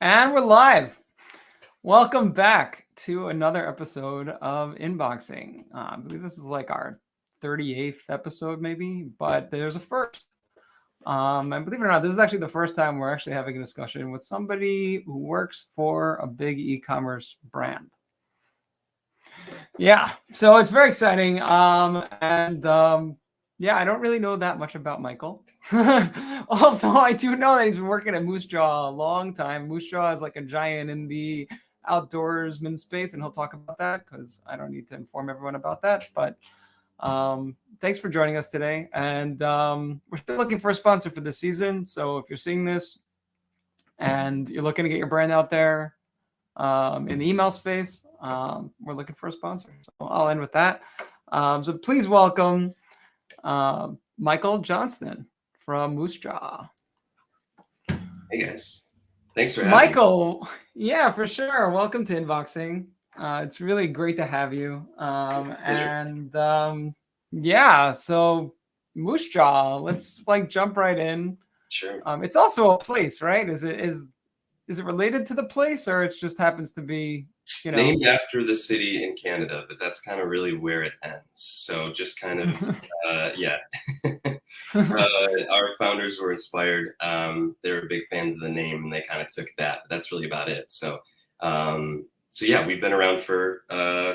And we're live. Welcome back to another episode of Inboxing. I believe this is like our 38th episode, maybe, but there's a first. And believe it or not, this is actually the first time we're actually having a discussion with somebody who works for a big e-commerce brand. Yeah, so it's very exciting. Yeah, I don't really know that much about Michael. Although I do know that he's been working at Moose Jaw a long time. Moose Jaw is like a giant in the outdoorsman space, and he'll talk about that because I don't need to inform everyone about that. But thanks for joining us today. And we're still looking for a sponsor for this season. So if you're seeing this and you're looking to get your brand out there in the email space, we're looking for a sponsor. So I'll end with that. So please welcome Michael Johnston from Moose Jaw. Hey guys, thanks for having Michael. Yeah, for sure. Welcome to Inboxing. It's really great to have you. Yeah, so Moose Jaw. Let's jump right in. Sure. It's also a place, right? Is it related to the place, or it just happens to be, named after the city in Canada, but that's kind of really where it ends. So just kind of, yeah. Our founders were inspired. They were big fans of the name, and they kind of took that. That's really about it. So yeah, we've been around for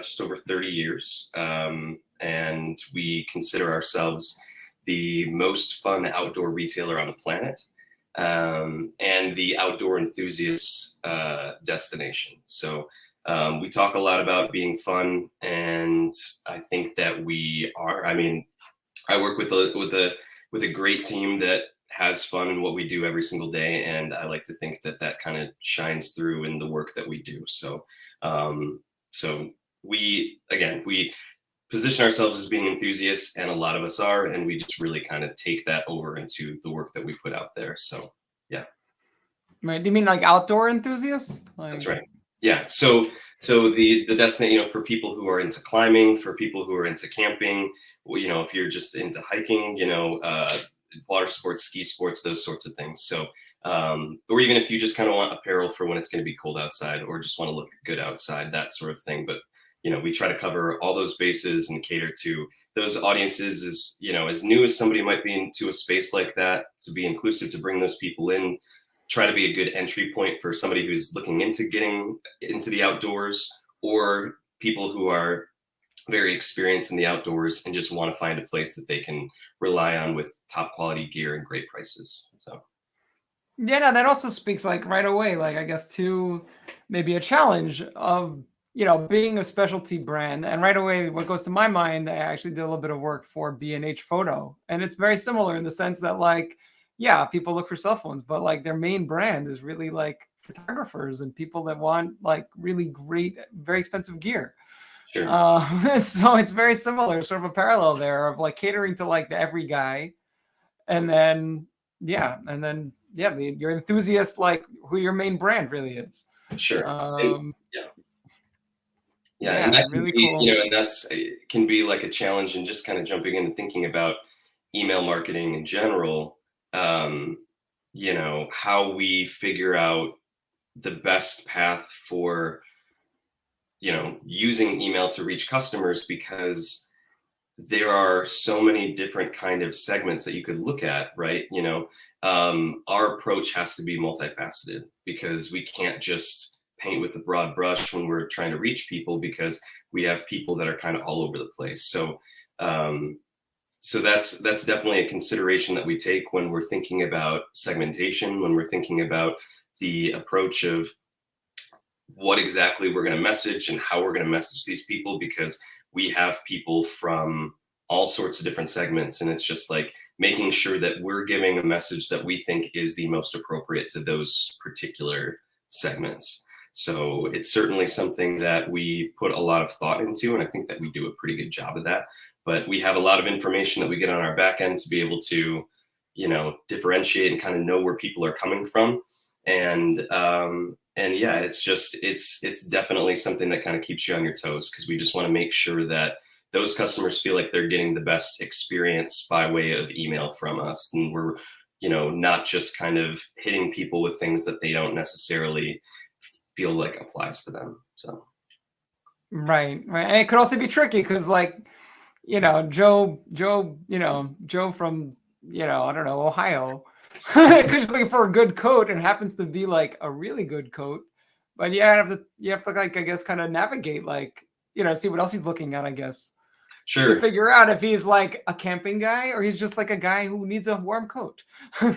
just over 30 years, and we consider ourselves the most fun outdoor retailer on the planet. And the outdoor enthusiasts destination. So we talk a lot about being fun, and I think that we are. I mean, I work with a great team that has fun in what we do every single day, and I like to think that kind of shines through in the work that we do. So we position ourselves as being enthusiasts, and a lot of us are, and we just really kind of take that over into the work that we put out there. So yeah. Right. Do you mean like outdoor enthusiasts? That's right. Yeah. So the destination, for people who are into climbing, for people who are into camping, if you're just into hiking, water sports, ski sports, those sorts of things. So, or even if you just kind of want apparel for when it's going to be cold outside, or just want to look good outside, that sort of thing. But we try to cover all those bases and cater to those audiences as new as somebody might be into a space like that, to be inclusive, to bring those people in, try to be a good entry point for somebody who's looking into getting into the outdoors, or people who are very experienced in the outdoors and just want to find a place that they can rely on with top quality gear and great prices. So. Yeah, no, that also speaks right away, I guess, to maybe a challenge of being a specialty brand. And right away, what goes to my mind, I actually did a little bit of work for B&H Photo. And it's very similar in the sense that, yeah, people look for cell phones, but their main brand is really photographers and people that want really great, very expensive gear. Sure. So it's very similar, sort of a parallel there of catering to the every guy. And then, yeah. Your enthusiast, who your main brand really is. Sure. Yeah, and that really can be, cool. And that's can be a challenge, and just kind of jumping in and thinking about email marketing in general. How we figure out the best path for, using email to reach customers, because there are so many different kind of segments that you could look at, right? Our approach has to be multifaceted, because we can't just paint with a broad brush when we're trying to reach people, because we have people that are kind of all over the place. So that's definitely a consideration that we take when we're thinking about segmentation, when we're thinking about the approach of what exactly we're going to message and how we're going to message these people, because we have people from all sorts of different segments, and it's just making sure that we're giving a message that we think is the most appropriate to those particular segments. So it's certainly something that we put a lot of thought into, and I think that we do a pretty good job of that. But we have a lot of information that we get on our back end to be able to, differentiate and kind of know where people are coming from. And yeah, it's definitely something that kind of keeps you on your toes, because we just want to make sure that those customers feel like they're getting the best experience by way of email from us. And we're, not just kind of hitting people with things that they don't necessarily feel like applies to them. So Right, right. And it could also be tricky because, like, Joe from, I don't know, Ohio, because looking for a good coat and happens to be like a really good coat. But you have to like, I guess, kind of navigate, like, see what else he's looking at, I guess, to sure. figure out if he's like a camping guy or he's just like a guy who needs a warm coat.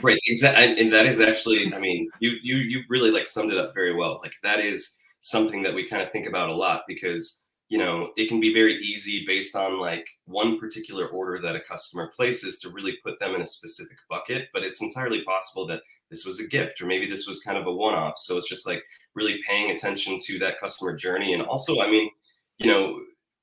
Right, exactly, and that is actually, I mean, you really like summed it up very well. Like that is something that we kind of think about a lot because it can be very easy based on like one particular order that a customer places to really put them in a specific bucket, but it's entirely possible that this was a gift or maybe this was kind of a one-off. So it's just like really paying attention to that customer journey, and also, I mean, you know,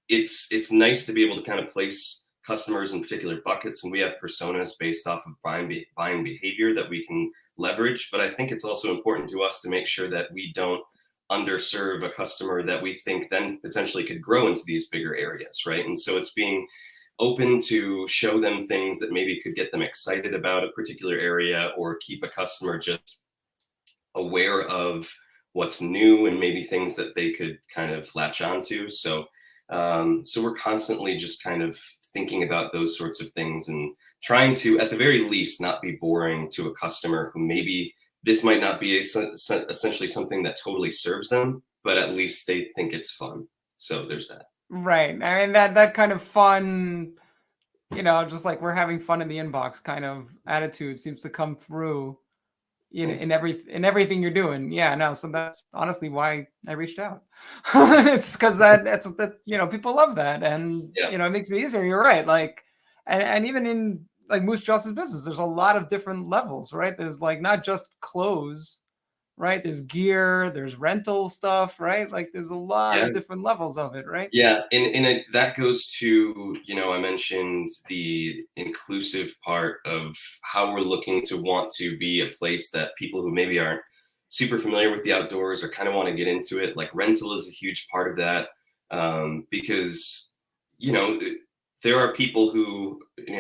it's nice to be able to kind of place customers in particular buckets, and we have personas based off of buying behavior that we can leverage. But I think it's also important to us to make sure that we don't underserve a customer that we think then potentially could grow into these bigger areas, right? And so it's being open to show them things that maybe could get them excited about a particular area or keep a customer just aware of what's new and maybe things that they could kind of latch onto. So we're constantly just kind of thinking about those sorts of things and trying to, at the very least, not be boring to a customer who maybe this might not be essentially something that totally serves them, but at least they think it's fun. So there's that. Right. I mean, that kind of fun, just like we're having fun in the inbox kind of attitude seems to come through in Thanks. everything you're doing. Yeah, no, so that's honestly why I reached out. It's because that people love that, and Yeah. it makes it easier. You're right. Like, and even in like Moose Jaw's business, there's a lot of different levels, right? There's like not just clothes, right? There's gear, there's rental stuff, right? Like there's a lot Yeah. of different levels of it, right? Yeah, that goes to, I mentioned the inclusive part of how we're looking to want to be a place that people who maybe aren't super familiar with the outdoors or kind of want to get into it, like rental is a huge part of that, because, you know, there are people who,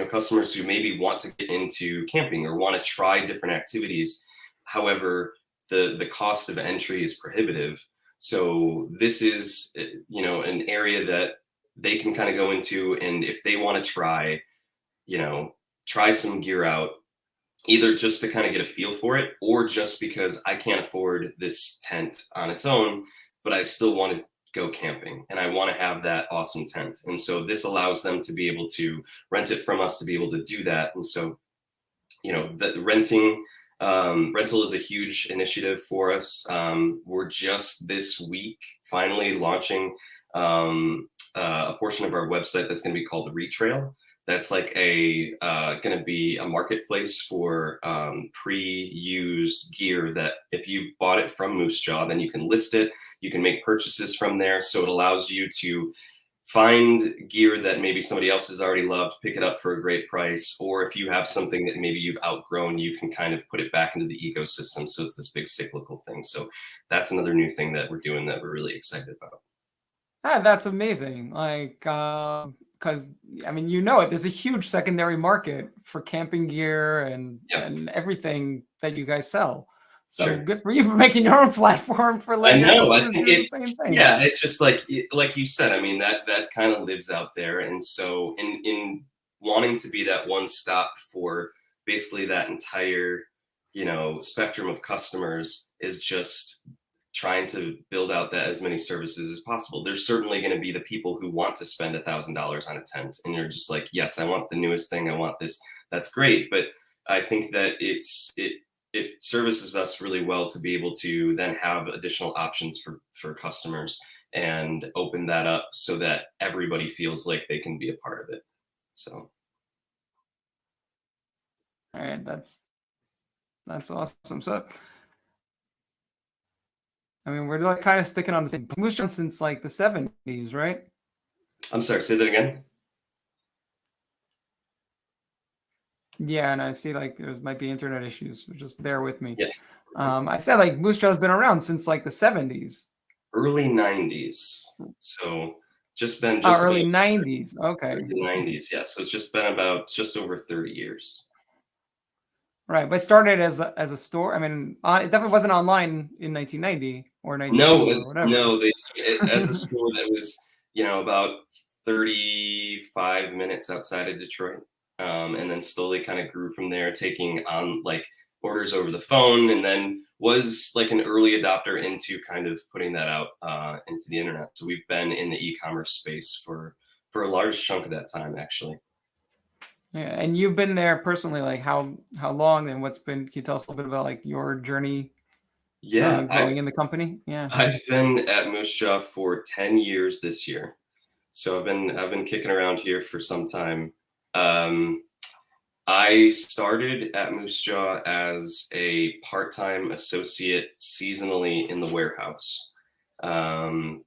customers who maybe want to get into camping or want to try different activities. However, the cost of entry is prohibitive. So this is, an area that they can kind of go into, and if they want to try some gear out, either just to kind of get a feel for it, or just because I can't afford this tent on its own, but I still want to go camping and I want to have that awesome tent. And so this allows them to be able to rent it from us to be able to do that. And so, the rental is a huge initiative for us. We're just this week finally launching a portion of our website that's going to be called Retrail. That's like going to be a marketplace for pre-used gear that if you've bought it from Moose Jaw, then you can list it. You can make purchases from there. So it allows you to find gear that maybe somebody else has already loved, pick it up for a great price, or if you have something that maybe you've outgrown, you can kind of put it back into the ecosystem. So it's this big cyclical thing. So that's another new thing that we're doing that we're really excited about. Ah, that's amazing. Like, because I mean, there's a huge secondary market for camping gear and Yeah, and everything that you guys sell. So sure. good for you for making your own platform for I letting your know. I customers think do the same thing. yeah, it's just like you said. I mean, that kind of lives out there, and so in wanting to be that one stop for basically that entire spectrum of customers is just trying to build out that as many services as possible. There's certainly going to be the people who want to spend $1,000 on a tent, and you're just like, yes, I want the newest thing. I want this. That's great, but I think that it services us really well to be able to then have additional options for customers and open that up so that everybody feels like they can be a part of it. So All right, that's awesome. So, I mean, we're like kind of sticking on the same Moose Jaw since like the '70s, right? I'm sorry, say that again. Yeah, and I see like there might be internet issues. But just bear with me. Yeah, I said like Moose Jaw's been around since like the '70s. early 90s. So just been Oh, just early about '90s. Okay. early 90s. Yeah, so it's just been about just over 30 years. Right, but started as a store. I mean, it definitely wasn't online in 1990 or 92 No, or whatever. no, as a store that was, about 35 minutes outside of Detroit. And then slowly kind of grew from there, taking on like orders over the phone, and then was like an early adopter into kind of putting that out into the internet. So we've been in the e-commerce space for a large chunk of that time, actually. Yeah, and you've been there personally, like how long, and what's been? Can you tell us a little bit about like your journey Yeah, growing in the company? Yeah. I've been at Moose Jaw for 10 years this year. So I've been kicking around here for some time. Um, I started at Moose Jaw as a part-time associate seasonally in the warehouse,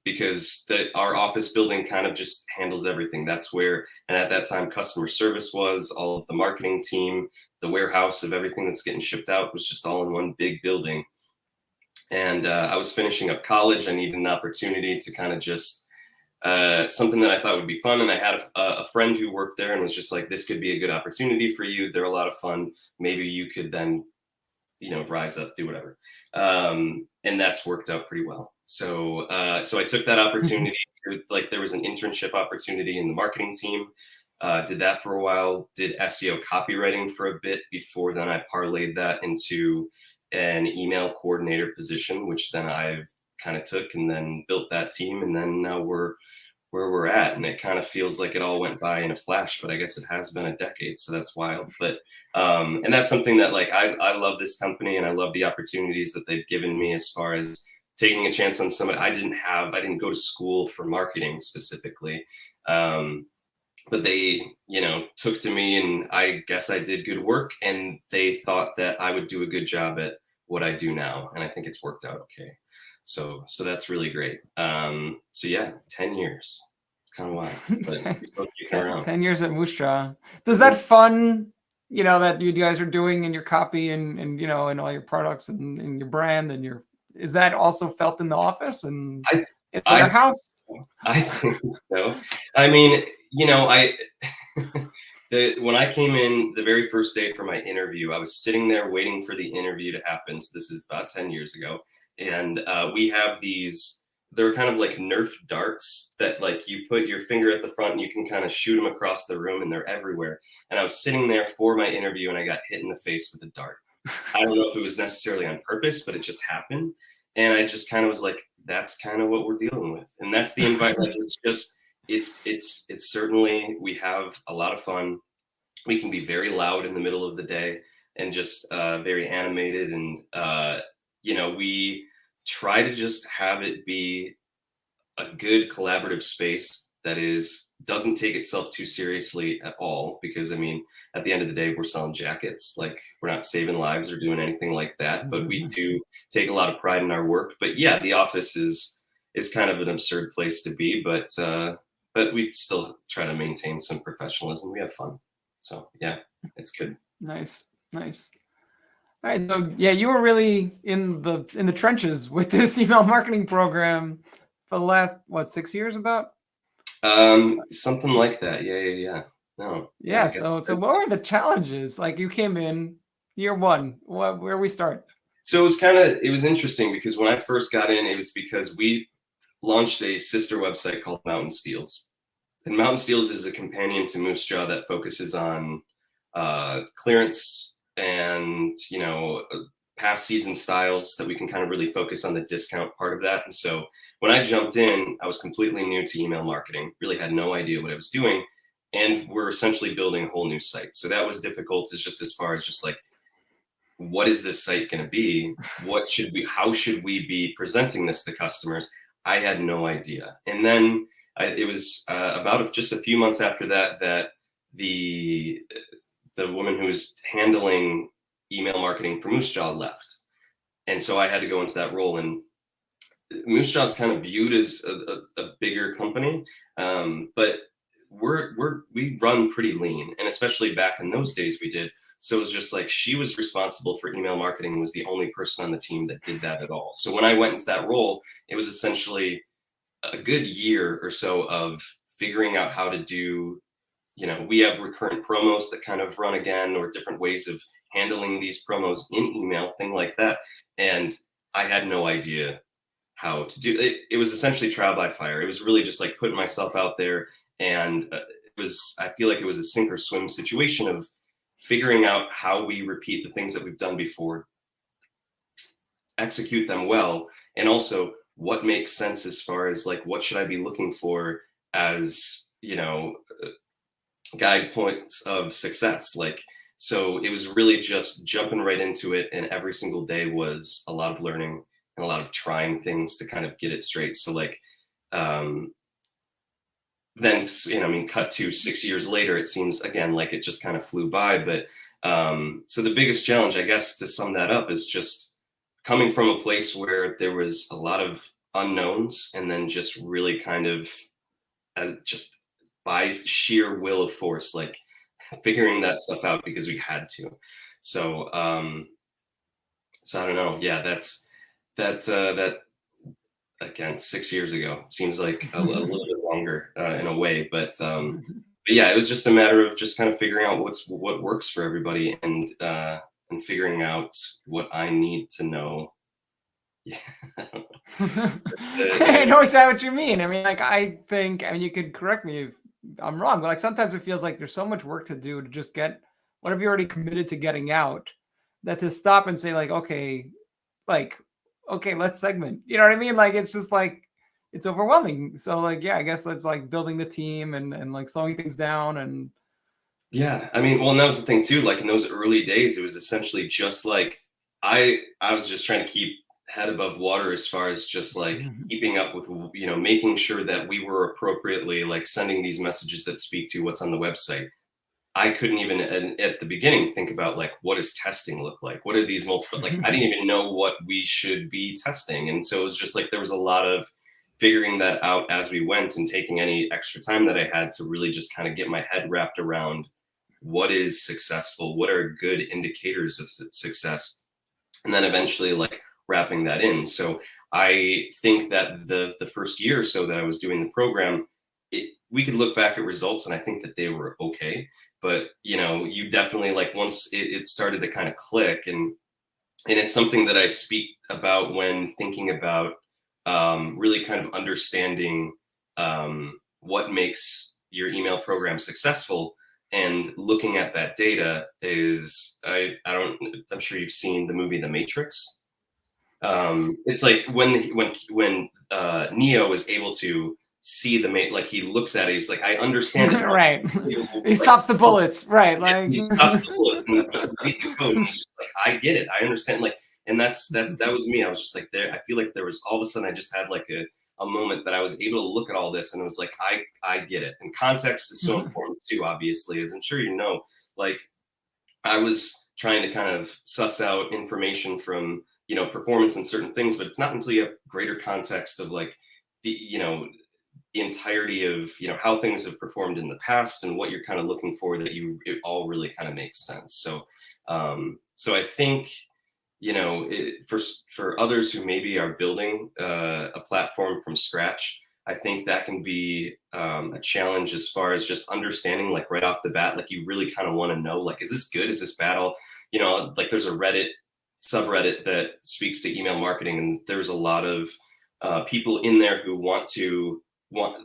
because our office building kind of just handles everything. That's where, and at that time, customer service was, all of the marketing team, the warehouse of everything that's getting shipped out was just all in one big building. And I was finishing up college. I needed an opportunity to kind of just something that I thought would be fun. And I had a friend who worked there and was just like, this could be a good opportunity for you. They're a lot of fun. Maybe you could then, rise up, do whatever. And that's worked out pretty well. So I took that opportunity like, there was an internship opportunity in the marketing team. Did that for a while, did SEO copywriting for a bit before then I parlayed that into an email coordinator position, which then I've kind of took and then built that team. And then now we're where we're at. And it kind of feels like it all went by in a flash, but I guess it has been a decade. So that's wild. But, and that's something that like, I love this company and I love the opportunities that they've given me as far as taking a chance on somebody. I didn't go to school for marketing specifically. But they, took to me, and I guess I did good work, and they thought that I would do a good job at what I do now. And I think it's worked out okay. So that's really great. So yeah, 10 years. It's kind of wild, but still kicking around. 10 years at Moose Jaw. Does that fun, that you guys are doing in your copy and and all your products and your brand and is that also felt in the office and in the warehouse? I think so. I mean, when I came in the very first day for my interview, I was sitting there waiting for the interview to happen. So this is about 10 years ago. And we have they're kind of like Nerf darts that like you put your finger at the front and you can kind of shoot them across the room, and they're everywhere. And I was sitting there for my interview and I got hit in the face with a dart. I don't know if it was necessarily on purpose, but it just happened. And I just kind of was like, that's kind of what we're dealing with. And that's the environment. It's certainly, we have a lot of fun. We can be very loud in the middle of the day and just very animated. And, we try to just have it be a good collaborative space that doesn't take itself too seriously at all. Because I mean, at the end of the day, we're selling jackets. Like, we're not saving lives or doing anything like that, but we do take a lot of pride in our work. But yeah, the office is kind of an absurd place to be, but we still try to maintain some professionalism. We have fun. So yeah, it's good. Nice. All right. So yeah, you were really in the trenches with this email marketing program for the last 6 years about? Something like that. Yeah. No. Yeah. So what were the challenges? Like, you came in year one. Where we start? So it was interesting because when I first got in, it was because we launched a sister website called Mountain Steels. And Mountain Steels is a companion to Moose Jaw that focuses on clearance and, past season styles, that we can kind of really focus on the discount part of that. And so when I jumped in, I was completely new to email marketing, really had no idea what I was doing. And we're essentially building a whole new site. So that was difficult, as far as just like, what is this site going to be? How should we be presenting this to customers? I had no idea. And then it was about just a few months after that the woman who was handling email marketing for Moose Jaw left. And so I had to go into that role. And Moose Jaw is kind of viewed as a bigger company, but we run pretty lean. And especially back in those days we did. So it was just like, she was responsible for email marketing and was the only person on the team that did that at all. So when I went into that role, it was essentially a good year or so of figuring out how to do, we have recurrent promos that kind of run again, or different ways of handling these promos in email, thing like that. And I had no idea how to do it. It was essentially trial by fire. It was really just like putting myself out there, and I feel like it was a sink or swim situation of figuring out how we repeat the things that we've done before, execute them well, and also what makes sense as far as like what should I be looking for as, guide points of success. Like, so it was really just jumping right into it, and every single day was a lot of learning and a lot of trying things to kind of get it straight. So like, then, cut to 6 years later, it seems again like it just kind of flew by. But so the biggest challenge, I guess, to sum that up, is just coming from a place where there was a lot of unknowns, and then just really kind of just by sheer will of force, like figuring that stuff out because we had to. So, so I don't know. Yeah, that again, 6 years ago. It seems like a little bit longer in a way, but yeah, it was just a matter of just kind of figuring out what works for everybody, and figuring out what I need to know. Yeah. I know exactly what you mean. I mean, like, I mean, you could correct me if I'm wrong, but like sometimes it feels like there's so much work to do to just get whatever you're already committed to getting out, that to stop and say like, okay, let's segment. You know what I mean? Like, it's just like, it's overwhelming. So like, yeah, I guess that's like building the team and like slowing things down. And yeah, I mean, well, and that was the thing too. Like in those early days, it was essentially just like I was just trying to keep head above water as far as just like keeping up with, making sure that we were appropriately like sending these messages that speak to what's on the website. I couldn't even at the beginning think about like, what does testing look like? What are these multiple, like, I didn't even know what we should be testing. And so it was just like, there was a lot of figuring that out as we went, and taking any extra time that I had to really just kind of get my head wrapped around what is successful, what are good indicators of success, and then eventually like wrapping that in. So I think that the first year or so that I was doing the program, we could look back at results, and I think that they were okay. But you definitely, like, once it started to kind of click, and it's something that I speak about when thinking about really kind of understanding what makes your email program successful, and looking at that data is, I'm sure you've seen the movie The Matrix. It's like when Neo is able to see like he looks at it, he's like, I understand it. Right. He stops the bullets. Right. Like he stops the bullets, and he reads the code, and he's just like, I get it. I understand. Like, and that was me. I was just like, there, I feel like there was, all of a sudden I just had like a moment that I was able to look at all this, and it was like, I get it. And context is so important too, obviously, as I'm sure you know. Like, I was trying to kind of suss out information from, performance and certain things, but it's not until you have greater context of like the entirety of, how things have performed in the past and what you're kind of looking for, that it all really kind of makes sense. So, so I think, for others who maybe are building a platform from scratch, I think that can be a challenge as far as just understanding, like right off the bat, like you really kind of want to know, like, is this good? Is this bad? Like there's a Reddit subreddit that speaks to email marketing, and there's a lot of people in there who want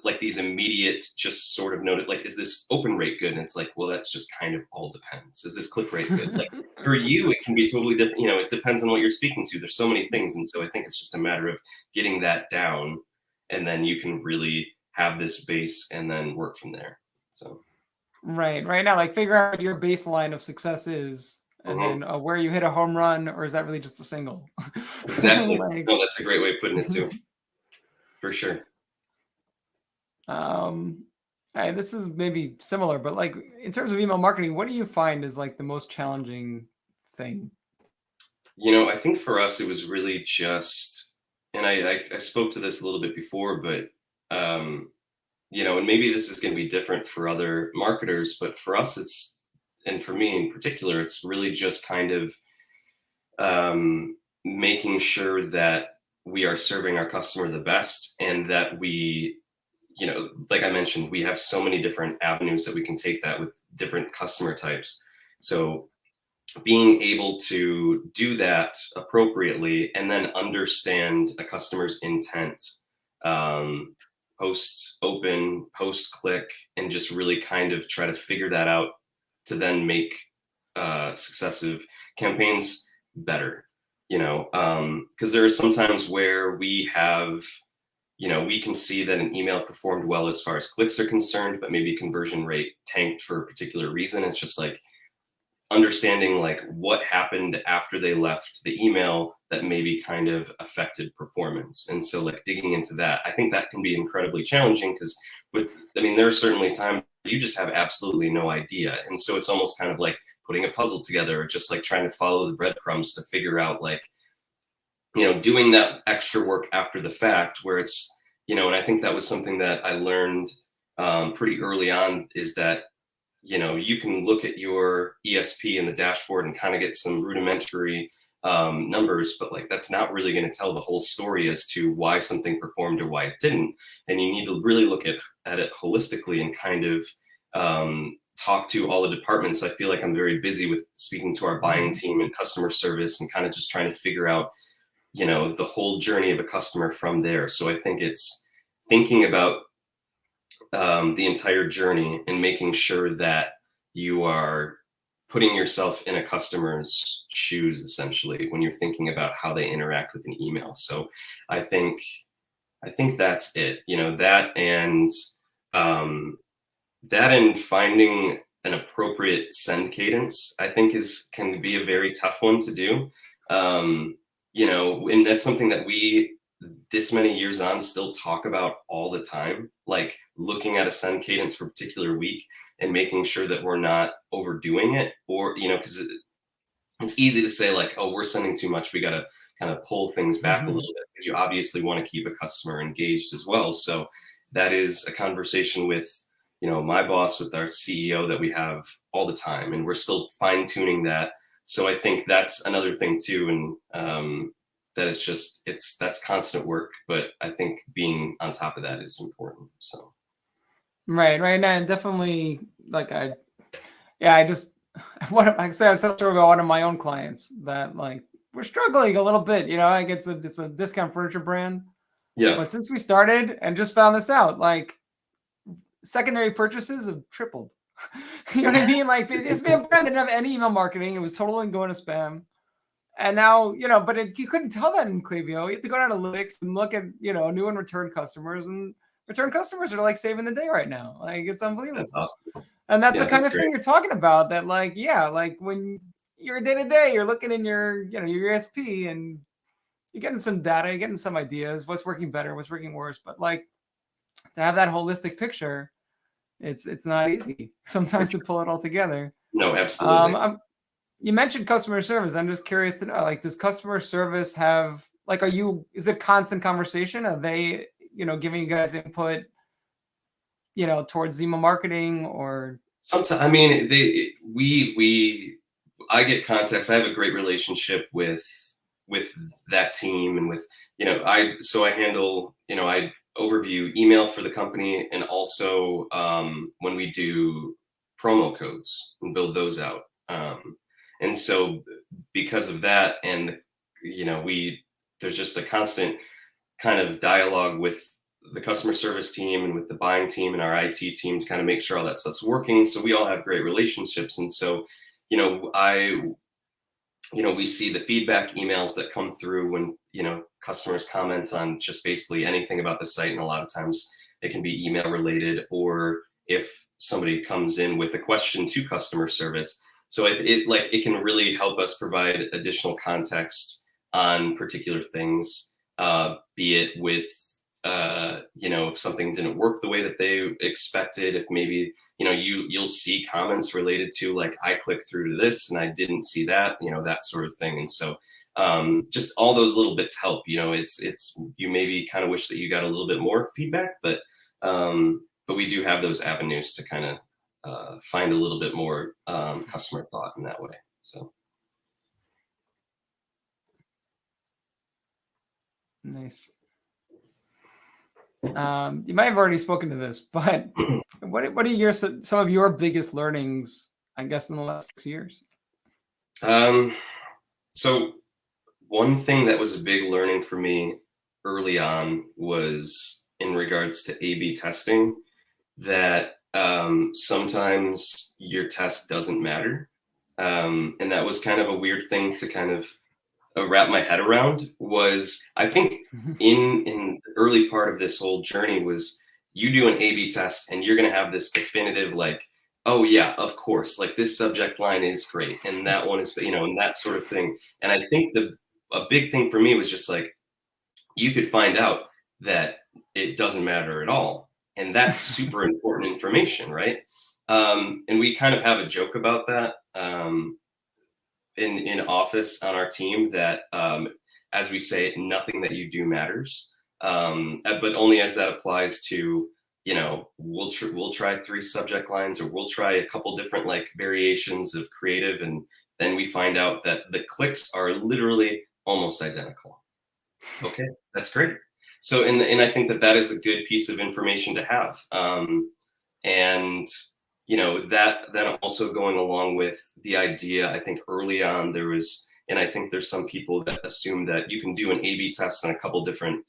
like these immediate, just sort of noted, like, is this open rate good? And it's like, well, that's just kind of all depends. Is this click rate good? Like for you, it can be totally different. It depends on what you're speaking to. There's so many things. And so I think it's just a matter of getting that down, and then you can really have this base and then work from there. So. Right now, like figure out what your baseline of success is, and then where you hit a home run, or is that really just a single? Exactly. No, that's a great way of putting it too. For sure. This is maybe similar, but like in terms of email marketing, what do you find is like the most challenging thing? I think for us, it was really just, and I spoke to this a little bit before, but, and maybe this is going to be different for other marketers, but for us, and for me in particular, it's really just kind of making sure that we are serving our customer the best, and that we, like I mentioned, we have so many different avenues that we can take that with different customer types. So being able to do that appropriately and then understand a customer's intent, post open, post click, and just really kind of try to figure that out to then make successive campaigns better. Because there are some times where we have, we can see that an email performed well as far as clicks are concerned, but maybe conversion rate tanked for a particular reason. It's just like understanding like what happened after they left the email that maybe kind of affected performance. And so like digging into that, I think that can be incredibly challenging because there are certainly times you just have absolutely no idea. And so it's almost kind of like putting a puzzle together or just like trying to follow the breadcrumbs to figure out like, doing that extra work after the fact where it's, and I think that was something that I learned pretty early on is that, you can look at your ESP in the dashboard and kind of get some rudimentary numbers, but like that's not really going to tell the whole story as to why something performed or why it didn't. And you need to really look at it holistically and kind of talk to all the departments. I feel like I'm very busy with speaking to our buying team and customer service and kind of just trying to figure out, the whole journey of a customer from there. So I think it's thinking about the entire journey and making sure that you are putting yourself in a customer's shoes, essentially, when you're thinking about how they interact with an email. So I think that's it, that and finding an appropriate send cadence, I think can be a very tough one to do. And that's something that we, this many years on, still talk about all the time, like looking at a send cadence for a particular week and making sure that we're not overdoing it, or, because it's easy to say like, oh, we're sending too much, we got to kind of pull things back a little bit. But you obviously want to keep a customer engaged as well. So that is a conversation with, my boss, with our CEO, that we have all the time, and we're still fine tuning that. So I think that's another thing too. And, that it's just, that's constant work, but I think being on top of that is important. So. Right. And definitely like, like I said, I felt sure about one of my own clients that like, we're struggling a little bit, like it's a discount furniture brand. Yeah. But since we started and just found this out, like secondary purchases have tripled. You know what I mean? Like this brand didn't have any email marketing. It was totally going to spam. And now, but you couldn't tell that in Klaviyo. You have to go to analytics and look at, new and return customers, and return customers are like saving the day right now. Like it's unbelievable. That's awesome. And that's the kind of thing you're talking about, that like, like when you're day to day, you're looking in your, your ESP and you're getting some data, you're getting some ideas, what's working better, what's working worse. But like to have that holistic picture, it's not easy sometimes to pull it all together. No, absolutely. You mentioned customer service. I'm just curious to know, like, does customer service have, like, is it constant conversation? Are they, giving you guys input, towards email marketing or? Sometimes, I get contacts. I have a great relationship with that team and with, I handle, I overview email for the company, and also when we do promo codes and build those out. And so because of that, and, there's just a constant kind of dialogue with the customer service team and with the buying team and our IT team to kind of make sure all that stuff's working. So we all have great relationships. And so, we see the feedback emails that come through when, customers comment on just basically anything about the site. And a lot of times it can be email related, or if somebody comes in with a question to customer service. So it can really help us provide additional context on particular things, be it with, if something didn't work the way that they expected, if maybe, you'll see comments related to like, I clicked through to this and I didn't see that, that sort of thing. And so just all those little bits help, it's you maybe kind of wish that you got a little bit more feedback, but we do have those avenues to kind of find a little bit more customer thought in that way. So nice. You might have already spoken to this, but what are some of your biggest learnings, I guess, in the last 6 years? So one thing that was a big learning for me early on was in regards to A/B testing that sometimes your test doesn't matter, and that was kind of a weird thing to kind of wrap my head around. Was I think in the early part of this whole journey was you do an A/B test and you're going to have this definitive like, oh yeah, of course, like this subject line is great and that one is, and that sort of thing. And I think the a big thing for me was just like you could find out that it doesn't matter at all, and that's super important information, right? And we kind of have a joke about that. In office on our team that as we say, nothing that you do matters, but only as that applies to, we'll try 3 subject lines, or we'll try a couple different like variations of creative, and then we find out that the clicks are literally almost identical. Okay, that's great. So and I think that that is a good piece of information to have, and that then also going along with the idea, I think early on there was, and I think there's some people that assume that you can do an A/B test on a couple different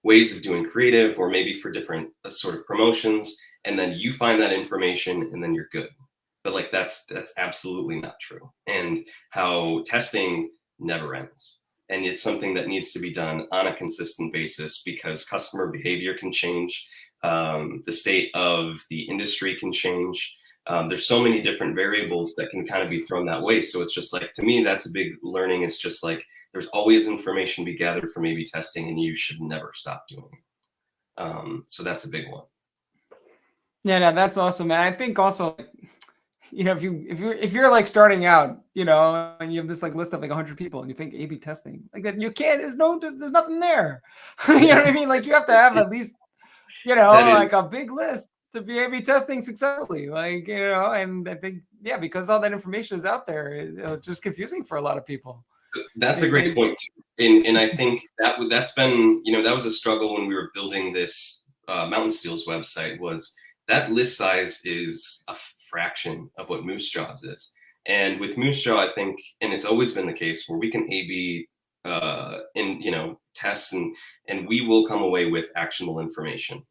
ways of doing creative, or maybe for different sort of promotions, and then you find that information and then you're good. But like that's absolutely not true, and how testing never ends. And it's something that needs to be done on a consistent basis because customer behavior can change, the state of the industry can change. There's so many different variables that can kind of be thrown that way. So it's just like, to me, that's a big learning. It's just like, there's always information to be gathered from A/B testing, and you should never stop doing it. So that's a big one. Yeah, no, that's awesome, and I think also, if you're like starting out, and you have this like list of like 100 people, and you think A/B testing like that, you can't. There's nothing there. You know what I mean? Like you have to have at least, That like is a big list to be A/B testing successfully. Like and I think because all that information is out there, it's just confusing for a lot of people. That's a Like, great point too. And I think that's been, that was a struggle when we were building this Mountain Steel's website, was that list size is a fraction of what Moose Jaws is. And with Moose Jaw, I think, and it's always been the case, where we can A/B in tests, and we will come away with actionable information,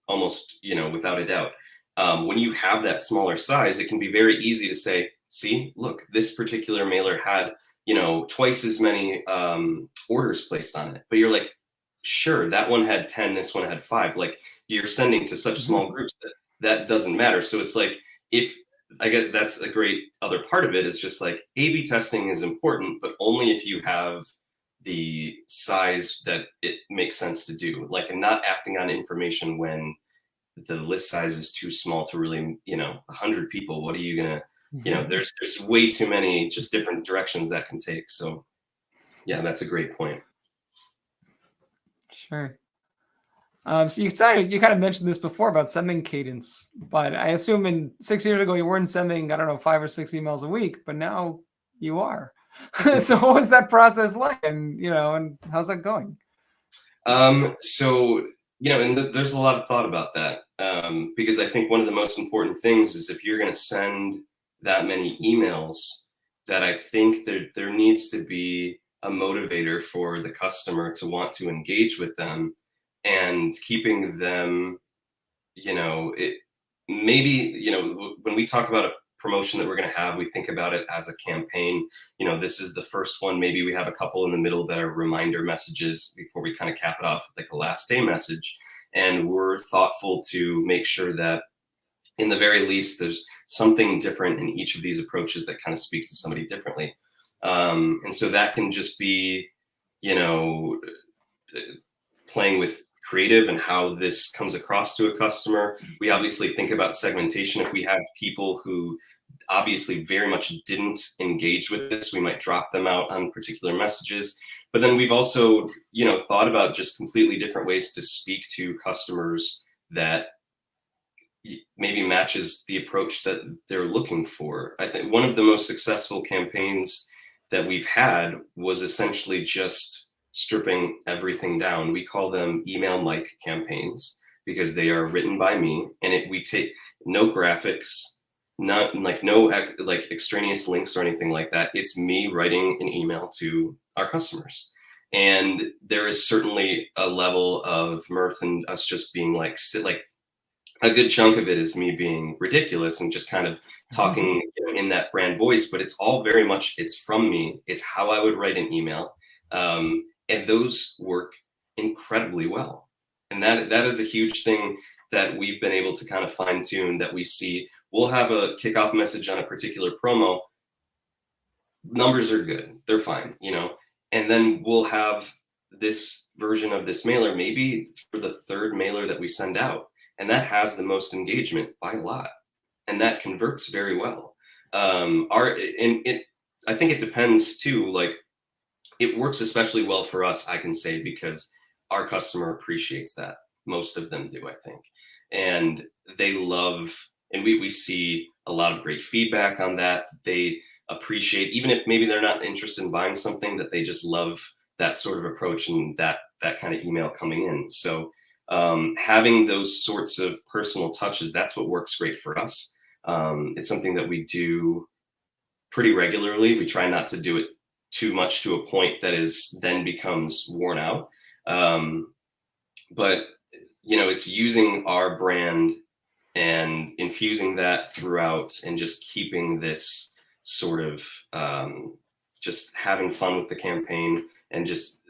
almost without a doubt. When you have that smaller size, it can be very easy to say, see, look, this particular mailer had twice as many orders placed on it. But you're like, sure, that one had 10, this one had 5. Like, you're sending to such small groups that doesn't matter. So it's like, if I get, that's a great other part of it, is just like A/B testing is important, but only if you have the size that it makes sense to do, like, and not acting on information when the list size is too small to really, 100 people, what are you gonna, there's way too many just different directions that can take. So yeah, that's a great point. Sure. So you kind of mentioned this before about sending cadence, but I assume in 6 years ago you weren't sending, I don't know, 5 or 6 emails a week, but now you are. So what was that process like, and how's that going? So and there's a lot of thought about that, because I think one of the most important things is, if you're going to send that many emails, that I think there needs to be a motivator for the customer to want to engage with them, and keeping them, it maybe, when we talk about a promotion that we're going to have, we think about it as a campaign. This is the first one. Maybe we have a couple in the middle that are reminder messages before we kind of cap it off with like a last day message. And we're thoughtful to make sure that, in the very least, there's something different in each of these approaches that kind of speaks to somebody differently. And so that can just be, playing with creative and how this comes across to a customer. We obviously think about segmentation. If we have people who obviously very much didn't engage with this, we might drop them out on particular messages. But then we've also, thought about just completely different ways to speak to customers that maybe matches the approach that they're looking for. I think one of the most successful campaigns that we've had was essentially just stripping everything down. We call them email Mike campaigns because they are written by me, and we take no graphics, not like no like extraneous links or anything like that. It's me writing an email to our customers. And there is certainly a level of mirth and us just being like like a good chunk of it is me being ridiculous and just kind of talking, in that brand voice, but it's all very much it's from me. It's how I would write an email, and those work incredibly well. And that is a huge thing that we've been able to kind of fine tune. That we see, we'll have a kickoff message on a particular promo. Numbers are good; they're fine, and then we'll have this version of this mailer maybe for the third mailer that we send out, and that has the most engagement by a lot, and that converts very well. I think it depends too. Like, it works especially well for us, I can say, because our customer appreciates that. Most of them do, I think, and they love. And we see a lot of great feedback on that. They appreciate, even if maybe they're not interested in buying something, that they just love that sort of approach and that kind of email coming in. So having those sorts of personal touches, that's what works great for us. It's something that we do pretty regularly. We try not to do it too much to a point that is then becomes worn out. But it's using our brand and infusing that throughout, and just keeping this sort of just having fun with the campaign, and just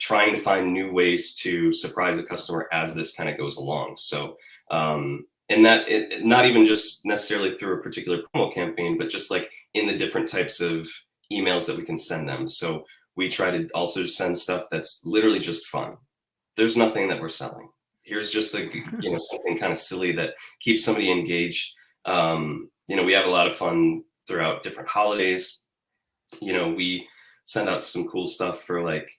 trying to find new ways to surprise a customer as this kind of goes along. So, and that not even just necessarily through a particular promo campaign, but just like in the different types of emails that we can send them. So we try to also send stuff that's literally just fun. There's nothing that we're selling. Here's just a something kind of silly that keeps somebody engaged. We have a lot of fun throughout different holidays. We send out some cool stuff for like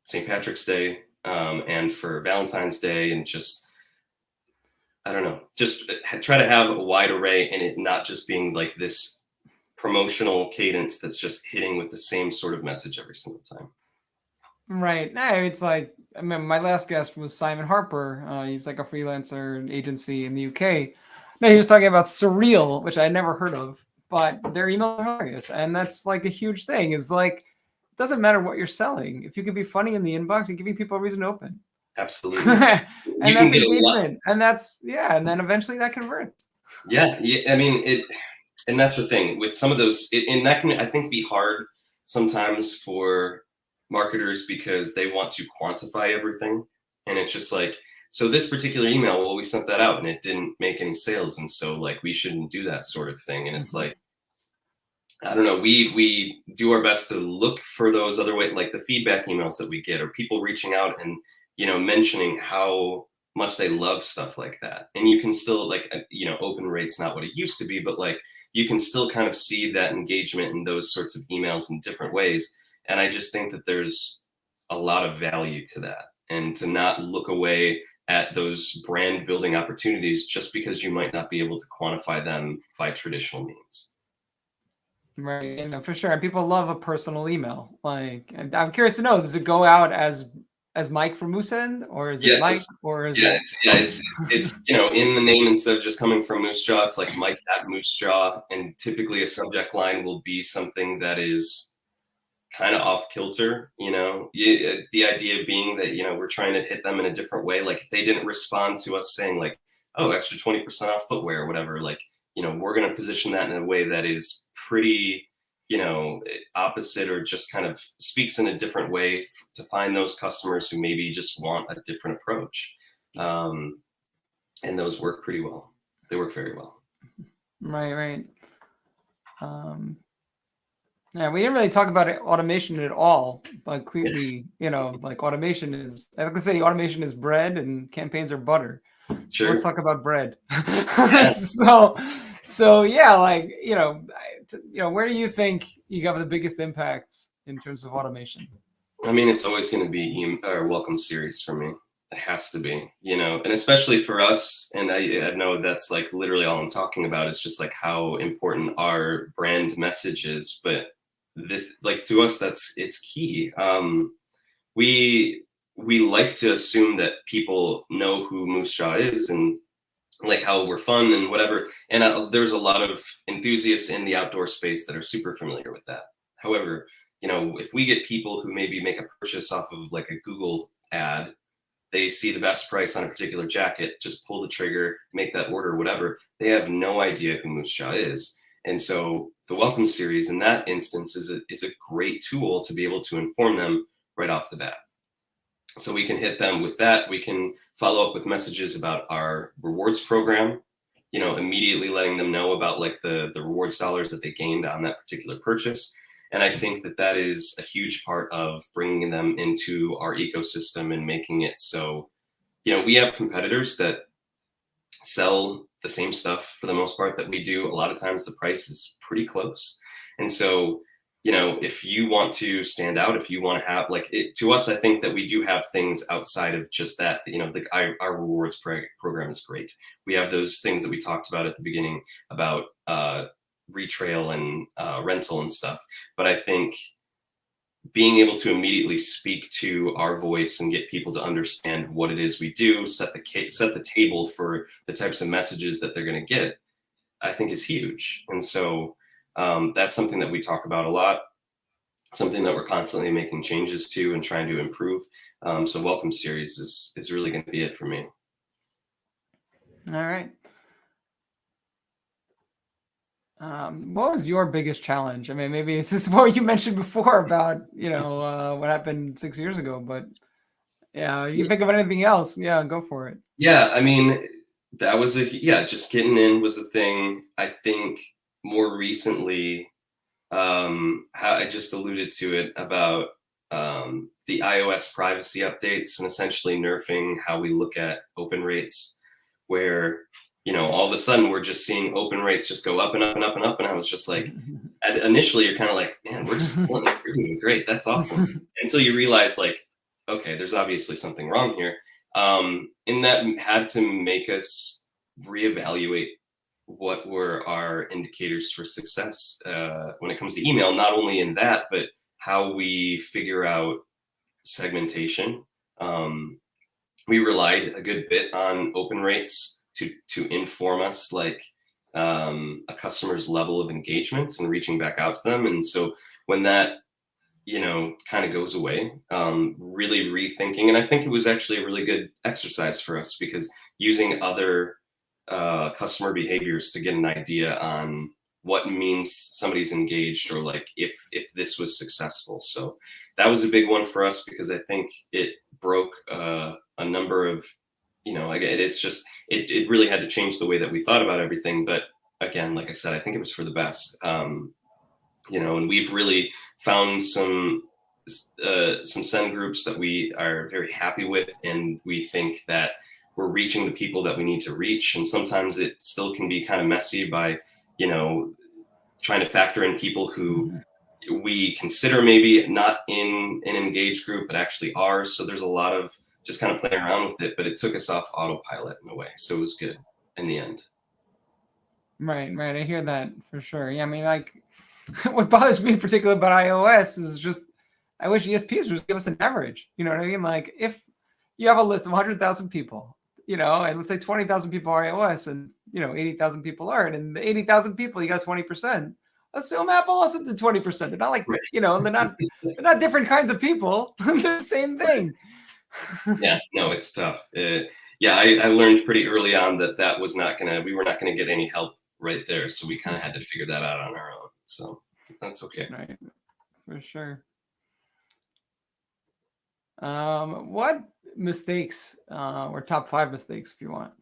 St. Patrick's Day, and for Valentine's Day, and just, I don't know, just try to have a wide array, and it not just being like this promotional cadence that's just hitting with the same sort of message every single time. Right. No, it's like, I mean, my last guest was Simon Harper. He's like a freelancer agency in the UK. No, he was talking about Surreal, which I never heard of, but their email are hilarious. And that's like a huge thing, is like, it doesn't matter what you're selling. If you can be funny in the inbox, you're giving people a reason to open. Absolutely. And that's engagement. And that's, and then eventually that converts. Yeah. I mean, and that's the thing with some of those, and that can, I think, be hard sometimes for marketers, because they want to quantify everything. And it's just like, so this particular email, well, we sent that out and it didn't make any sales, and so like we shouldn't do that sort of thing. And it's like, I don't know, we do our best to look for those other ways, like the feedback emails that we get, or people reaching out and mentioning how much they love stuff like that. And you can still, like, open rate's not what it used to be, but like you can still kind of see that engagement in those sorts of emails in different ways. And I just think that there's a lot of value to that, and to not look away at those brand building opportunities just because you might not be able to quantify them by traditional means. Right. For sure. And people love a personal email. Like, I'm curious to know, does it go out as Mike from Moosehead, or is it Mike, or is it? It's in the name, instead of just coming from Moose Jaw, it's like Mike at Moose Jaw, and typically a subject line will be something that is kind of off kilter. The idea being that we're trying to hit them in a different way. Like, if they didn't respond to us saying like, oh, extra 20% off footwear or whatever, like, we're going to position that in a way that is pretty opposite, or just kind of speaks in a different way to find those customers who maybe just want a different approach. And those work pretty well. They work very well. Right. Yeah, we didn't really talk about automation at all, but clearly, like, automation is, I like to say, automation is bread and campaigns are butter. Sure. Let's talk about bread. So yeah, like, where do you think you have the biggest impacts in terms of automation? I mean, it's always going to be welcome series for me. It has to be, and especially for us. And I know that's like literally all I'm talking about is just like how important our brand message is. But this, like, to us, it's key. We like to assume that people know who Moose Jaw is, and like how we're fun and whatever. And there's a lot of enthusiasts in the outdoor space that are super familiar with that. However, you know, if we get people who maybe make a purchase off of like a Google ad, they see the best price on a particular jacket, just pull the trigger, make that order, whatever. They have no idea who Moose Jaw is. And so the Welcome Series in that instance is a great tool to be able to inform them right off the bat. So we can hit them with that. We can follow up with messages about our rewards program, you know, immediately letting them know about like the rewards dollars that they gained on that particular purchase. And I think that that is a huge part of bringing them into our ecosystem and making it so, you know, we have competitors that sell the same stuff for the most part that we do. A lot of times the price is pretty close. And so, you know, if you want to stand out, if you want to have like it, to us, I think that we do have things outside of just that, you know, our rewards program is great. We have those things that we talked about at the beginning about retrail and rental and stuff. But I think being able to immediately speak to our voice and get people to understand what it is we do, set the table for the types of messages that they're going to get, I think is huge. And so that's something that we talk about a lot, something that we're constantly making changes to and trying to improve. So Welcome Series is really going to be it for me. All right. What was your biggest challenge? I mean, maybe it's just what you mentioned before about, you know, what happened 6 years ago, but yeah, you think of anything else? Yeah, go for it. Yeah, I mean, that was just getting in was a thing. I think more recently, how I just alluded to it about the iOS privacy updates and essentially nerfing how we look at open rates, where, you know, all of a sudden we're just seeing open rates just go up and up and up and up. And I was just like, initially you're kind of like, man, we're doing great. That's awesome. Until you realize like, okay, there's obviously something wrong here. And that had to make us reevaluate what were our indicators for success when it comes to email, not only in that, but how we figure out segmentation. We relied a good bit on open rates to inform us like a customer's level of engagement and reaching back out to them. And so when that, you know, kind of goes away, really rethinking, and I think it was actually a really good exercise for us because using other customer behaviors to get an idea on what means somebody's engaged or like if this was successful. So that was a big one for us because I think it broke a number of, you know, like it's just, it really had to change the way that we thought about everything. But again, like I said, I think it was for the best. You know, and we've really found some send groups that we are very happy with. And we think that we're reaching the people that we need to reach. And sometimes it still can be kind of messy by, you know, trying to factor in people who we consider maybe not in an engaged group, but actually are. So there's a lot of just kind of playing around with it, but it took us off autopilot in a way. So it was good in the end. Right. I hear that for sure. Yeah, I mean, like, what bothers me in particular about iOS is just, I wish ESPs would just give us an average. You know what I mean? Like, if you have a list of 100,000 people, you know, and let's say 20,000 people are iOS and, you know, 80,000 people aren't, and the 80,000 people, you got 20%. Assume Apple also did 20%. They're not like, you know, they're not different kinds of people. They're the same thing. Yeah, no, it's tough. Yeah, I learned pretty early on that was we were not gonna get any help right there. So we kind of had to figure that out on our own. So that's okay. Right, for sure. What mistakes, or top 5 mistakes, if you want,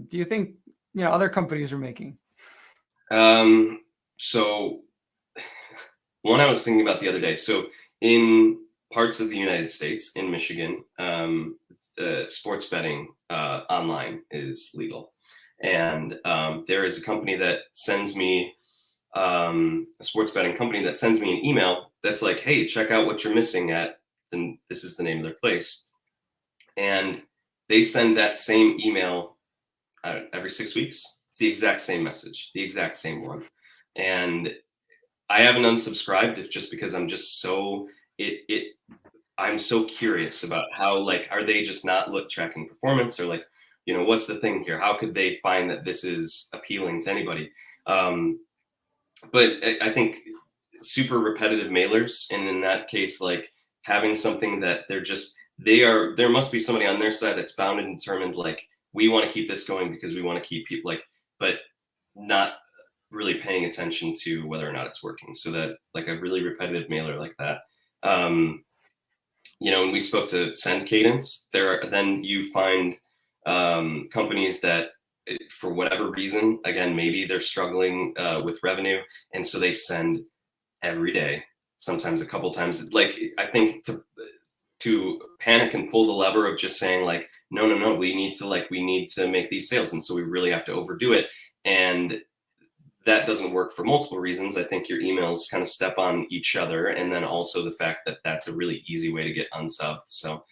do you think, you know, other companies are making? So one I was thinking about the other day. So in parts of the United States, in Michigan, sports betting online is legal. And there is a company that sends me, a sports betting company that sends me an email that's like, hey, check out what you're missing at, then this is the name of their place. And they send that same email every 6 weeks. It's the exact same message, the exact same one. And I haven't unsubscribed just because I'm just so, I'm so curious about how, like, are they just not tracking performance, or like, what's the thing here? How could they find that this is appealing to anybody? But I think super repetitive mailers, and in that case, like having something that there must be somebody on their side that's bound and determined, like, we want to keep this going because we want to keep people, like, but not really paying attention to whether or not it's working. So that, like, a really repetitive mailer like that. When we spoke to Send Cadence, then you find companies that, for whatever reason, again, maybe they're struggling with revenue, and so they send every day, sometimes a couple times. Like, I think to panic and pull the lever of just saying, like, no, we need to make these sales, and so we really have to overdo it. And that doesn't work for multiple reasons. I think your emails kind of step on each other, and then also the fact that that's a really easy way to get unsubbed. So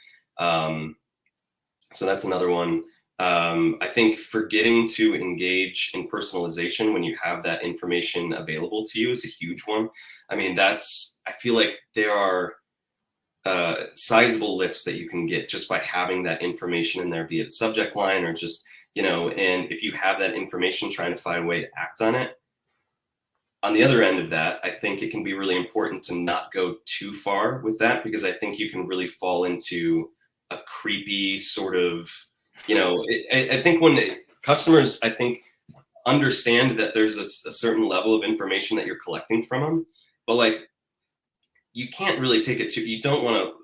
that's another one. I think forgetting to engage in personalization when you have that information available to you is a huge one. I mean, I feel like there are sizable lifts that you can get just by having that information in there, be it subject line or just, and if you have that information, trying to find a way to act on it. On the other end of that, I think it can be really important to not go too far with that, because I think you can really fall into a creepy sort of, I think when customers, I think, understand that there's a certain level of information that you're collecting from them, but, like, you can't really take it you don't want to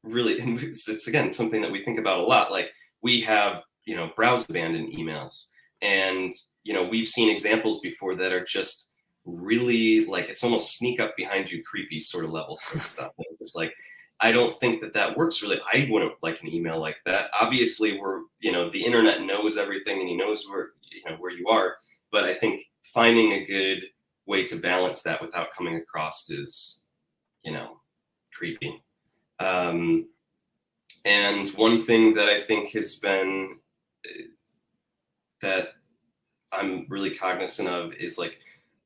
really, and it's again, something that we think about a lot. Like, we have, browse abandoned emails, and, we've seen examples before that are just really, like, it's almost sneak up behind you, creepy sort of level sort of stuff. And it's like, I don't think that works really. I wouldn't like an email like that. Obviously, the internet knows everything, and he knows where you are. But I think finding a good way to balance that without coming across is, creepy. And one thing that I think has been that I'm really cognizant of is, like,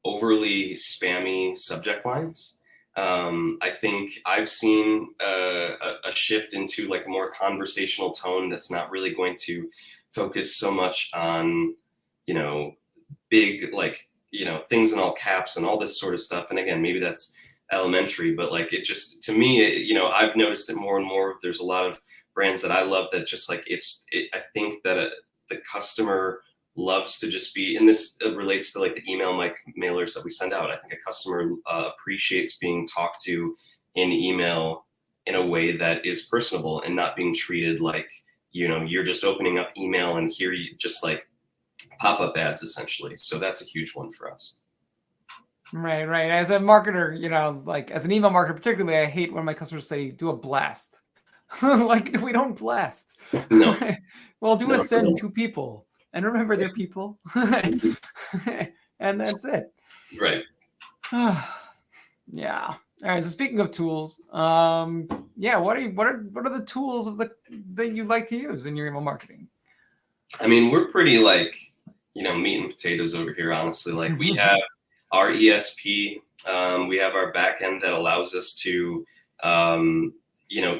overly spammy subject lines. I think I've seen a shift into, like, a more conversational tone that's not really going to focus so much on, big, like, things in all caps and all this sort of stuff. And again, maybe that's elementary, but, like, it just, to me, I've noticed it more and more. There's a lot of brands that I love that just, like, I think that the customer loves to just be, and this relates to, like, the email mailers that we send out. I think a customer appreciates being talked to in email in a way that is personable and not being treated like, you're just opening up email and here you just, like, pop-up ads essentially. So that's a huge one for us. Right. As a marketer, like, as an email marketer particularly, I hate when my customers say, do a blast. Like, we don't blast. No. Well, do a send to people. And remember, they're people. And that's it. Right. Yeah. All right. So speaking of tools, what are the tools that you like to use in your email marketing? I mean, we're pretty, like, meat and potatoes over here, honestly. Like, we have our ESP, we have our backend that allows us to,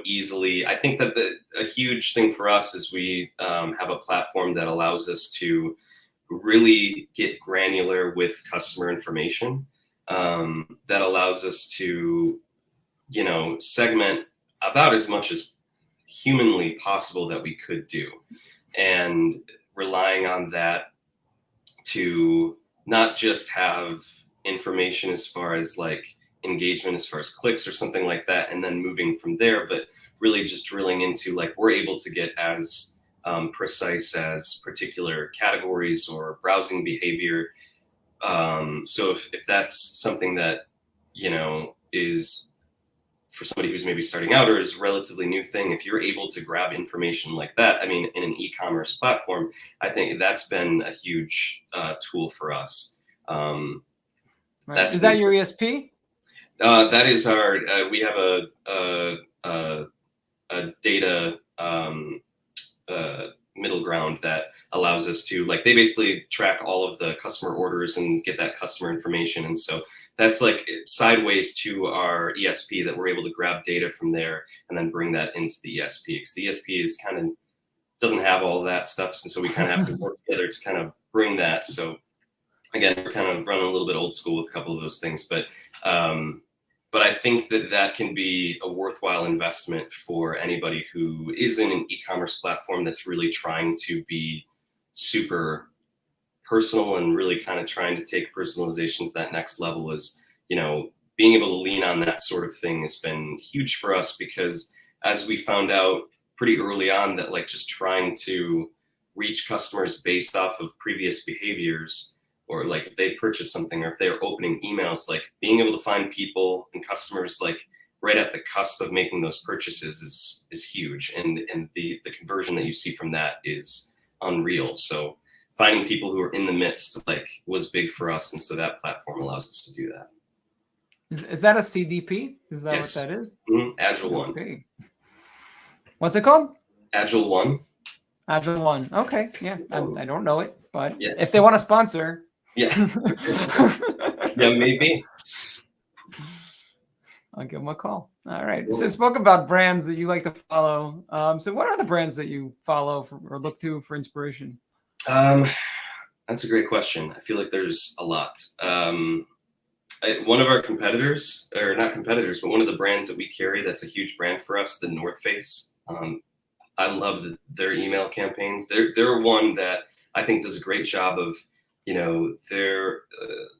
easily. I think that a huge thing for us is we have a platform that allows us to really get granular with customer information. That allows us to, segment about as much as humanly possible that we could do, and relying on that to not just have information as far as, like, engagement as far as clicks or something like that, and then moving from there, but really just drilling into, like, we're able to get as precise as particular categories or browsing behavior. So if that's something that, is for somebody who's maybe starting out or is a relatively new thing, if you're able to grab information like that, I mean, in an e-commerce platform, I think that's been a huge tool for us. Is that your ESP? That is our. We have a data middle ground that allows us to, like, they basically track all of the customer orders and get that customer information, and so that's, like, sideways to our ESP that we're able to grab data from there and then bring that into the ESP, because the ESP is kind of doesn't have all that stuff, and so we kind of have to work together to kind of bring that. So again, we're kind of running a little bit old school with a couple of those things, but I think that that can be a worthwhile investment for anybody who is in an e-commerce platform that's really trying to be super personal and really kind of trying to take personalization to that next level. Is, you know, being able to lean on that sort of thing has been huge for us, because as we found out pretty early on, that like just trying to reach customers based off of previous behaviors, or like if they purchase something, or if they're opening emails, like being able to find people and customers like right at the cusp of making those purchases is huge. And the conversion that you see from that is unreal. So finding people who are in the midst like was big for us. And so that platform allows us to do that. Is that a CDP? Is that Yes. what that is? Mm-hmm. Agile One. Okay. What's it called? Agile One. Agile One. Okay. Yeah. I don't know it, but Yeah. if they want to sponsor. Yeah. Yeah, maybe. I'll give them a call. All right. So spoke about brands that you like to follow. So what are the brands that you follow or look to for inspiration? That's a great question. I feel like there's a lot. One of our competitors, or not competitors, but one of the brands that we carry that's a huge brand for us, the North Face. I love their email campaigns. They're one that I think does a great job of, you know, their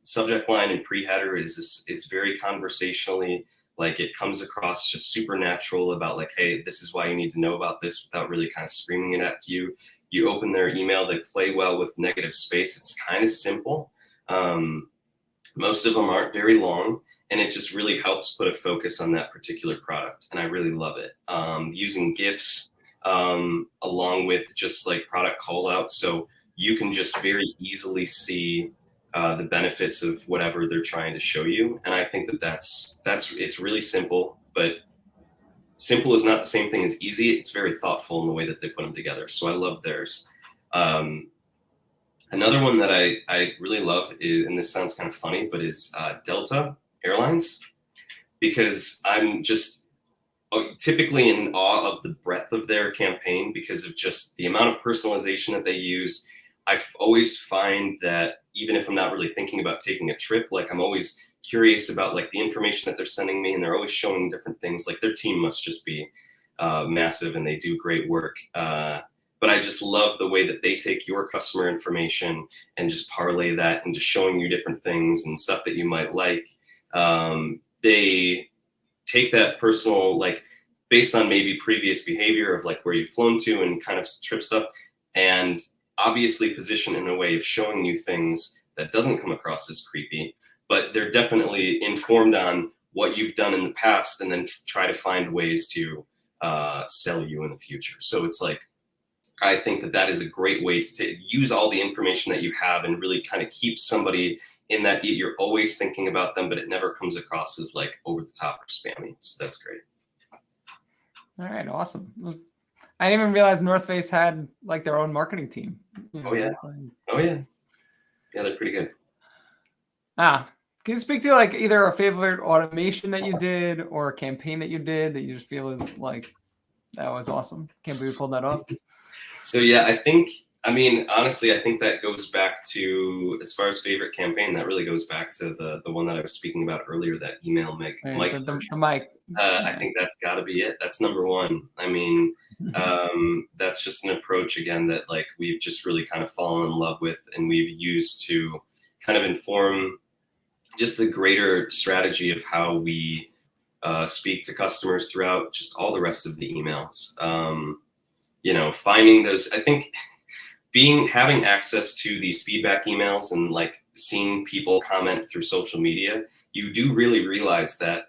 subject line and pre-header is very conversationally, like it comes across just super natural about like, hey, this is why you need to know about this, without really kind of screaming it at you. You open their email, they play well with negative space. It's kind of simple. Most of them aren't very long, and it just really helps put a focus on that particular product. And I really love it. Using GIFs along with just like product call outs. So you can just very easily see the benefits of whatever they're trying to show you. And I think that's it's really simple, but simple is not the same thing as easy. It's very thoughtful in the way that they put them together. So I love theirs. Another one that I really love is, and this sounds kind of funny, but is Delta Airlines, because I'm just typically in awe of the breadth of their campaign because of just the amount of personalization that they use. I always find that even if I'm not really thinking about taking a trip, like I'm always curious about like the information that they're sending me, and they're always showing different things. Like their team must just be massive, and they do great work. But I just love the way that they take your customer information and just parlay that into showing you different things and stuff that you might like. They take that personal, like based on maybe previous behavior of like where you've flown to and kind of trip stuff, and obviously position in a way of showing you things that doesn't come across as creepy, but they're definitely informed on what you've done in the past, and then try to find ways to sell you in the future. So it's like, I think that that is a great way to use all the information that you have and really kind of keep somebody in that you're always thinking about them, but it never comes across as like over the top or spammy. So that's great. All right. Awesome. I didn't even realize North Face had like their own marketing team. You know, Oh, yeah. Oh, yeah. Yeah, they're pretty good. Can you speak to like either a favorite automation that you did or a campaign that you did that you just feel is like, that was awesome? Can't believe we pulled that off. So yeah, honestly, I think that goes back to, as far as favorite campaign, that really goes back to the one that I was speaking about earlier, that email Mike. The Mike. I think that's got to be it. That's number one. I mean, that's just an approach again that like we've just really kind of fallen in love with, and we've used to kind of inform just the greater strategy of how we speak to customers throughout just all the rest of the emails. You know, finding those, I think having access to these feedback emails and like seeing people comment through social media, you do really realize that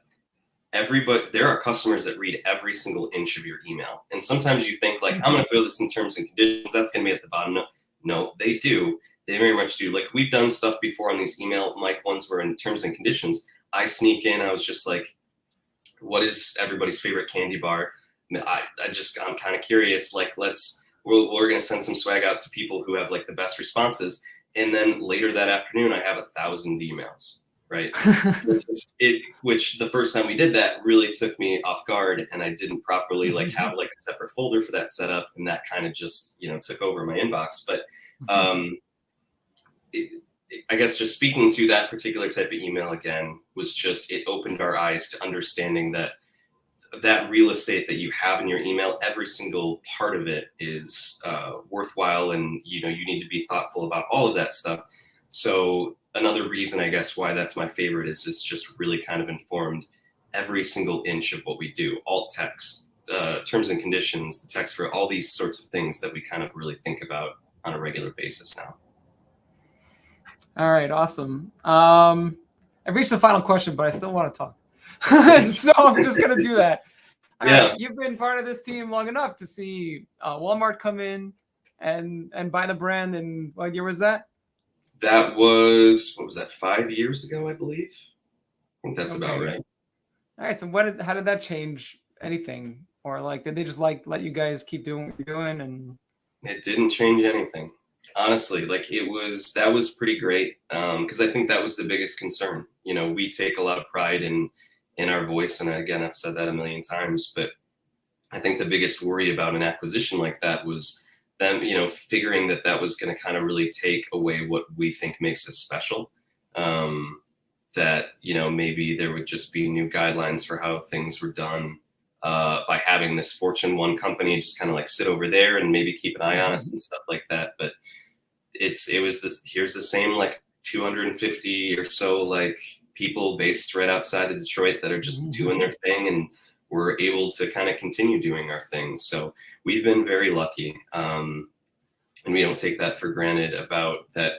there are customers that read every single inch of your email. And sometimes you think like, I'm going to throw this in terms and conditions, that's going to be at the bottom. No, they do. They very much do. Like we've done stuff before on these email Mike ones where in terms and conditions, I sneak in, I was just like, what is everybody's favorite candy bar? I'm kind of curious, like we're going to send some swag out to people who have like the best responses. And then later that afternoon, I have 1,000 emails, right? Which the first time we did that really took me off guard, and I didn't properly like have like a separate folder for that setup, and that kind of just took over my inbox. But I guess just speaking to that particular type of email again was just, it opened our eyes to understanding that real estate that you have in your email, every single part of it is worthwhile, and you need to be thoughtful about all of that stuff. So another reason, I guess, why that's my favorite is it's just really kind of informed every single inch of what we do. Alt text, terms and conditions, the text for all these sorts of things that we kind of really think about on a regular basis now. All right, awesome. I've reached the final question, but I still want to talk. So I'm just going to do that. Yeah. You've been part of this team long enough to see Walmart come in and buy the brand. And what year was that? That was, what was that, 5 years ago, I believe? I think that's about right. All right. So how did that change anything? Or like, did they just like let you guys keep doing what you're doing? And it didn't change anything. Honestly, like that was pretty great. Because I think that was the biggest concern. We take a lot of pride in our voice. And again, I've said that a million times, but I think the biggest worry about an acquisition like that was them, figuring that was going to kind of really take away what we think makes us special. That, maybe there would just be new guidelines for how things were done by having this Fortune 1 company just kind of like sit over there and maybe keep an eye on us and stuff like that. But here's the same like 250 or so like people based right outside of Detroit that are just doing their thing, and we're able to kind of continue doing our thing. So we've been very lucky, and we don't take that for granted about that.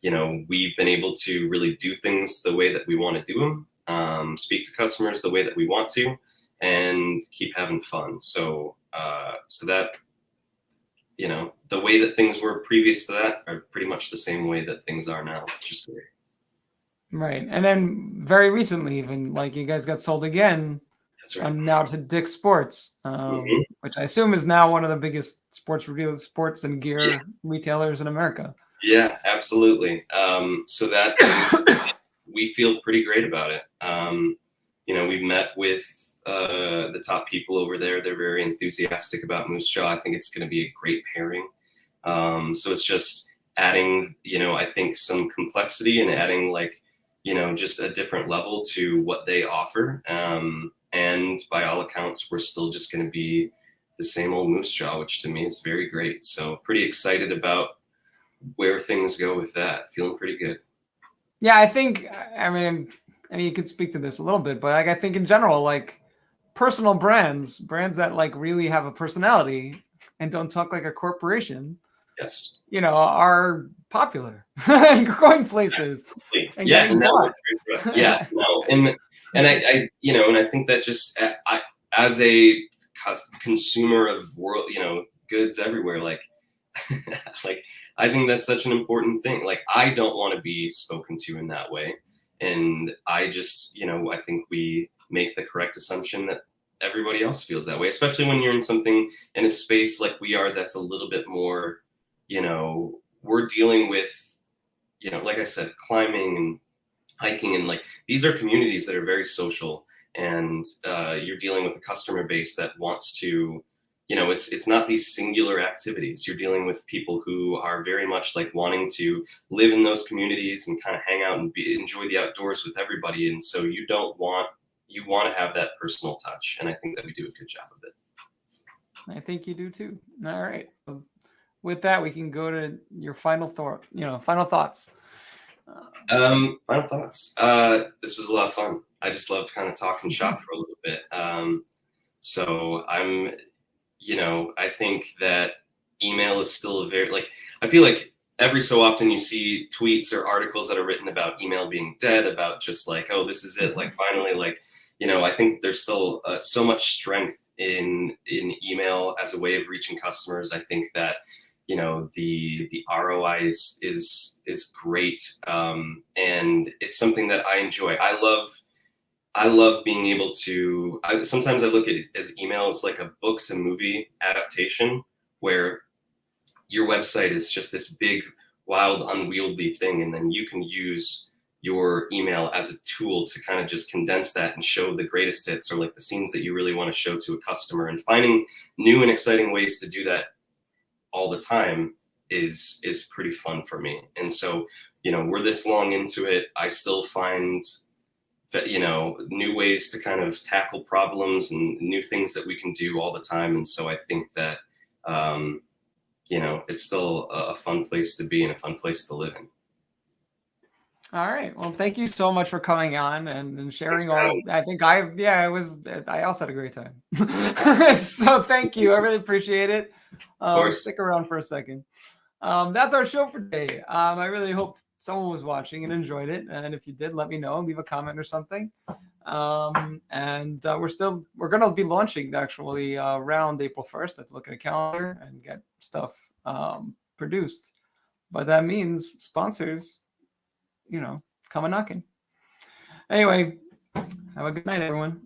We've been able to really do things the way that we want to do them, speak to customers the way that we want to, and keep having fun. So that, the way that things were previous to that are pretty much the same way that things are now, which is great. Right. And then very recently, even like you guys got sold again. That's right. Now to Dick's Sports, which I assume is now one of the biggest sports and gear retailers in America. Yeah, absolutely. So that we feel pretty great about it. We've met with the top people over there. They're very enthusiastic about Moose Jaw. I think it's going to be a great pairing. So it's just adding, I think some complexity and adding just a different level to what they offer. And by all accounts, we're still just going to be the same old Moose Jaw, which to me is very great. So pretty excited about where things go with that. Feeling pretty good. Yeah, I think, I mean, you could speak to this a little bit, but I think in general, like personal brands that like really have a personality and don't talk like a corporation. Yes. Are popular and going places. And yeah. No, yeah. No. And I and I think that just as a consumer of world, goods everywhere, like I think that's such an important thing. Like, I don't want to be spoken to in that way. And I just, I think we make the correct assumption that everybody else feels that way, especially when you're in a space like we are, that's a little bit more, we're dealing with, like I said, climbing and hiking, and like, these are communities that are very social, and you're dealing with a customer base that wants to, it's not these singular activities. You're dealing with people who are very much like wanting to live in those communities and kind of hang out and enjoy the outdoors with everybody. And so you want to have that personal touch. And I think that we do a good job of it. I think you do too. All right. So with that, we can go to your final thoughts. Final thoughts. This was a lot of fun. I just love kind of talking shop for a little bit. So I'm, I think that email is still I feel like every so often you see tweets or articles that are written about email being dead, about just like, oh, this is it. Like, finally, I think there's still so much strength in email as a way of reaching customers. I think that, the ROI is great. And it's something that I enjoy. I love being able to, sometimes I look at it as email as like a book to movie adaptation, where your website is just this big, wild, unwieldy thing. And then you can use your email as a tool to kind of just condense that and show the greatest hits or like the scenes that you really want to show to a customer, and finding new and exciting ways to do that all the time is pretty fun for me. And so, you know, we're this long into it, I still find that, you know, new ways to kind of tackle problems and new things that we can do all the time. And so I think that, you know, it's still a fun place to be and a fun place to live in. All right. Well, thank you so much for coming on and sharing for all. having I think I also had a great time. So thank you. I really appreciate it. course. Stick around for a second. That's our show for today. I really hope someone was watching and enjoyed it. And if you did, let me know, leave a comment or something. And we're going to be launching actually around April 1st. I have to look at a calendar and get stuff produced. But that means sponsors, you know, come a knocking. Anyway, have a good night, everyone.